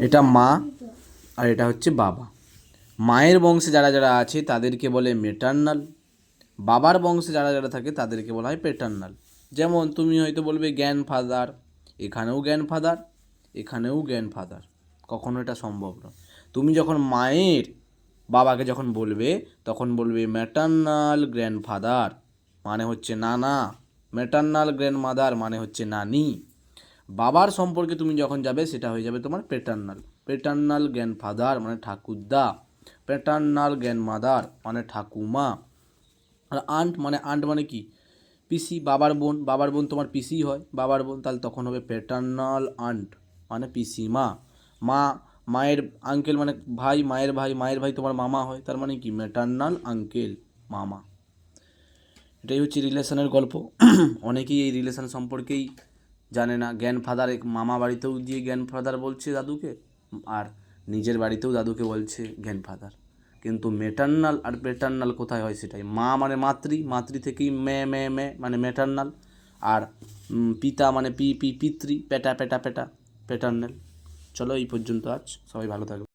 এটা মা আর এটা হচ্ছে বাবা। মায়ের বংশে যারা যারা আছে তাদেরকে বলে মেটার্নাল, বাবার বংশে যারা যারা থাকে তাদেরকে বলা হয় পেটার্নাল। যেমন তুমি হয়তো বলবে গ্র্যান্ডফাদার, এখানেও গ্র্যান্ডফাদার, এখানেও গ্র্যান্ডফাদার, কখনো এটা সম্ভব নয়। তুমি যখন মায়ের বাবাকে যখন বলবে তখন বলবে ম্যাটার্নাল গ্র্যান্ডফাদার, মানে হচ্ছে নানা, ম্যাটার্নাল গ্র্যান্ডমাদার মানে হচ্ছে নানি। বাবার সম্পর্কে তুমি যখন যাবে সেটা হয়ে যাবে তোমার পেটার্নাল। পেটার্নাল গ্র্যান্ডফাদার মানে ঠাকুরদা, পেটার্নাল গ্র্যান্ডমাদার মানে ঠাকুমা। আর আন্ট মানে কি? পিসি, বাবার বোন, বাবার বোন তোমার পিসি হয়, বাবার বোন, তাহলে তখন হবে পেটার্নাল আন্ট মানে পিসিমা। মা, মায়ের আঙ্কেল মানে ভাই, মায়ের ভাই, মায়ের ভাই তোমার মামা হয়, তার মানে কি ম্যাটার্নাল আঙ্কেল, মামা। এটাই হচ্ছে রিলেশনের গল্প। অনেকেই এই রিলেশন সম্পর্কেই জানে না। গ্র্যান্ডফাদার, মামা বাড়িতেও দিয়ে গ্র্যান্ডফাদার বলছে দাদুকে, আর নিজের বাড়িতেও দাদুকে বলছে গ্র্যান্ডফাদার। কিন্তু মেটার্নাল আর পেটার্নাল কোথায় হয় সেটাই। মা মানে মাতৃ, মাতৃ থেকেই মে মে মে মানে মেটার্নাল, আর পিতা মানে পি পি পিতৃ, পেটা পেটা পেটা পেটার্নাল। চলো এই পর্যন্ত আজ, সবাই ভালো থাকবে।